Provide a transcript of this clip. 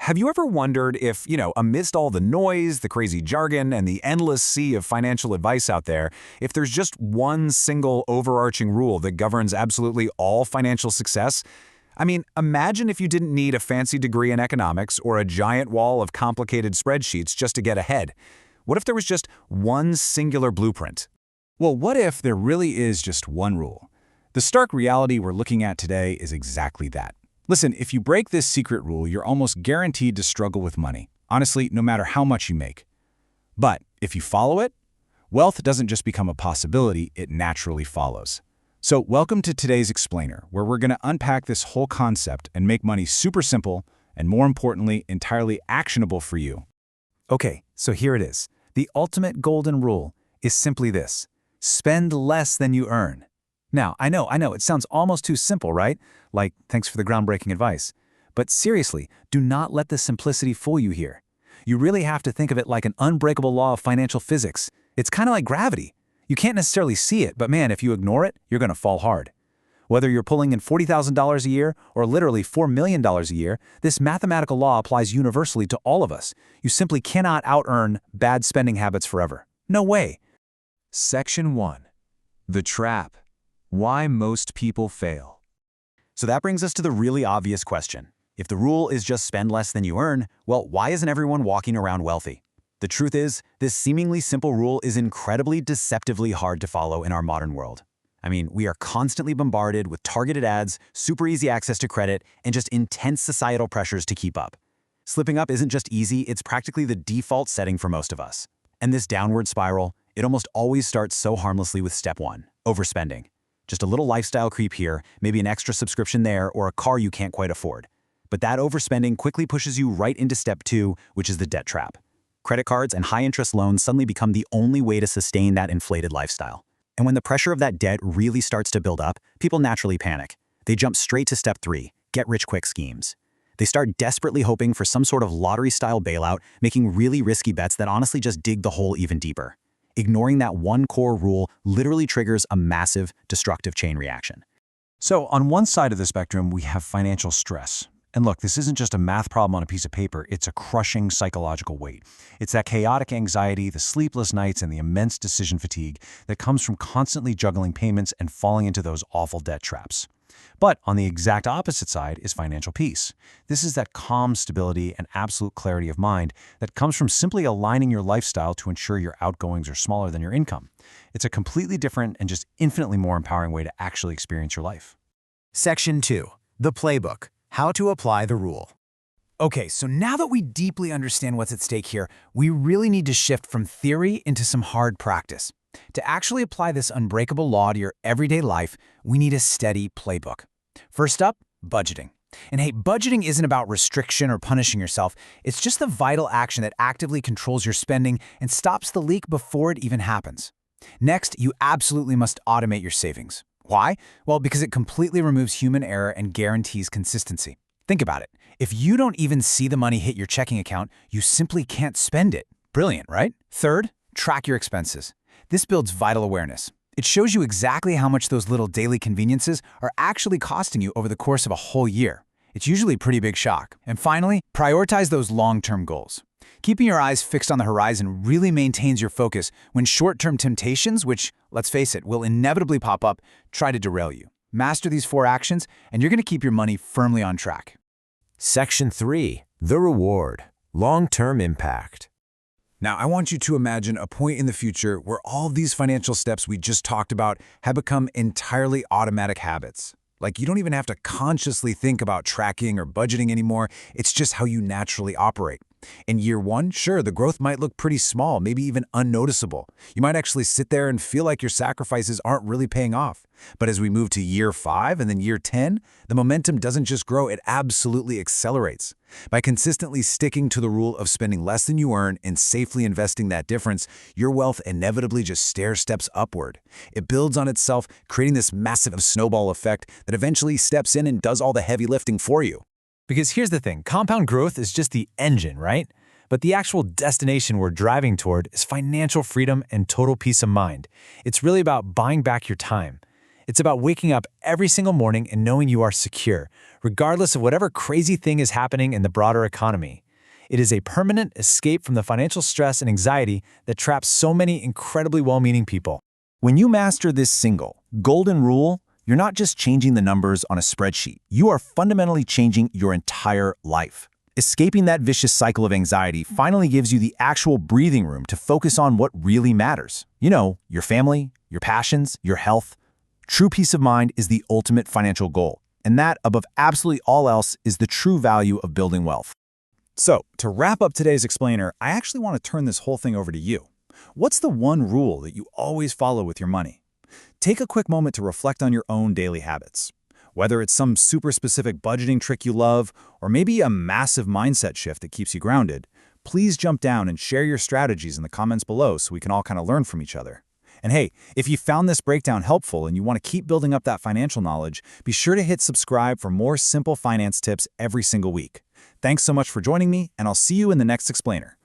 Have you ever wondered if, amidst all the noise, the crazy jargon, and the endless sea of financial advice out there, if there's just one single overarching rule that governs absolutely all financial success? I mean, imagine if you didn't need a fancy degree in economics or a giant wall of complicated spreadsheets just to get ahead. What if there was just one singular blueprint? Well, what if there really is just one rule? The stark reality we're looking at today is exactly that. Listen, if you break this secret rule, you're almost guaranteed to struggle with money. Honestly, no matter how much you make. But if you follow it, wealth doesn't just become a possibility, it naturally follows. So welcome to today's Explainer, where we're going to unpack this whole concept and make money super simple and, more importantly, entirely actionable for you. Okay, so here it is. The ultimate golden rule is simply this: spend less than you earn. Now, I know, it sounds almost too simple, right? Like, thanks for the groundbreaking advice. But seriously, do not let the simplicity fool you here. You really have to think of it like an unbreakable law of financial physics. It's kind of like gravity. You can't necessarily see it, but man, if you ignore it, you're going to fall hard. Whether you're pulling in $40,000 a year or literally $4 million a year, this mathematical law applies universally to all of us. You simply cannot out-earn bad spending habits forever. No way. Section 1. The Trap. Why most people fail. So that brings us to the really obvious question. If the rule is just spend less than you earn, well, why isn't everyone walking around wealthy? The truth is, this seemingly simple rule is incredibly deceptively hard to follow in our modern world. I mean, we are constantly bombarded with targeted ads, super easy access to credit, and just intense societal pressures to keep up. Slipping up isn't just easy, it's practically the default setting for most of us. And this downward spiral, it almost always starts so harmlessly with step 1, overspending. Just a little lifestyle creep here, maybe an extra subscription there, or a car you can't quite afford. But that overspending quickly pushes you right into step 2, which is the debt trap. Credit cards and high-interest loans suddenly become the only way to sustain that inflated lifestyle. And when the pressure of that debt really starts to build up, people naturally panic. They jump straight to step 3, get-rich-quick schemes. They start desperately hoping for some sort of lottery-style bailout, making really risky bets that honestly just dig the hole even deeper. Ignoring that one core rule literally triggers a massive, destructive chain reaction. So on one side of the spectrum, we have financial stress. And look, this isn't just a math problem on a piece of paper, it's a crushing psychological weight. It's that chaotic anxiety, the sleepless nights, and the immense decision fatigue that comes from constantly juggling payments and falling into those awful debt traps. But on the exact opposite side is financial peace. This is that calm stability and absolute clarity of mind that comes from simply aligning your lifestyle to ensure your outgoings are smaller than your income. It's a completely different and just infinitely more empowering way to actually experience your life. Section 2. The Playbook. How to apply the rule. Okay, so now that we deeply understand what's at stake here, we really need to shift from theory into some hard practice. To actually apply this unbreakable law to your everyday life, we need a steady playbook. First up, budgeting. And hey, budgeting isn't about restriction or punishing yourself. It's just the vital action that actively controls your spending and stops the leak before it even happens. Next, you absolutely must automate your savings. Why? Well, because it completely removes human error and guarantees consistency. Think about it. If you don't even see the money hit your checking account, you simply can't spend it. Brilliant, right? Third, track your expenses. This builds vital awareness. It shows you exactly how much those little daily conveniences are actually costing you over the course of a whole year. It's usually a pretty big shock. And finally, prioritize those long-term goals. Keeping your eyes fixed on the horizon really maintains your focus when short-term temptations, which, let's face it, will inevitably pop up, try to derail you. Master these 4 actions, and you're going to keep your money firmly on track. Section 3. The Reward. Long-term impact. Now, I want you to imagine a point in the future where all these financial steps we just talked about have become entirely automatic habits. Like, you don't even have to consciously think about tracking or budgeting anymore. It's just how you naturally operate. In year 1, sure, the growth might look pretty small, maybe even unnoticeable. You might actually sit there and feel like your sacrifices aren't really paying off. But as we move to year 5 and then year 10, the momentum doesn't just grow, it absolutely accelerates. By consistently sticking to the rule of spending less than you earn and safely investing that difference, your wealth inevitably just stair-steps upward. It builds on itself, creating this massive snowball effect that eventually steps in and does all the heavy lifting for you. Because here's the thing, compound growth is just the engine, right? But the actual destination we're driving toward is financial freedom and total peace of mind. It's really about buying back your time. It's about waking up every single morning and knowing you are secure, regardless of whatever crazy thing is happening in the broader economy. It is a permanent escape from the financial stress and anxiety that traps so many incredibly well-meaning people. When you master this single, golden rule, you're not just changing the numbers on a spreadsheet. You are fundamentally changing your entire life. Escaping that vicious cycle of anxiety finally gives you the actual breathing room to focus on what really matters. You know, your family, your passions, your health. True peace of mind is the ultimate financial goal, and that, above absolutely all else, is the true value of building wealth. So, to wrap up today's explainer, I actually want to turn this whole thing over to you. What's the one rule that you always follow with your money? Take a quick moment to reflect on your own daily habits. Whether it's some super specific budgeting trick you love, or maybe a massive mindset shift that keeps you grounded, please jump down and share your strategies in the comments below so we can all kind of learn from each other. And hey, if you found this breakdown helpful and you want to keep building up that financial knowledge, be sure to hit subscribe for more simple finance tips every single week. Thanks so much for joining me, and I'll see you in the next explainer.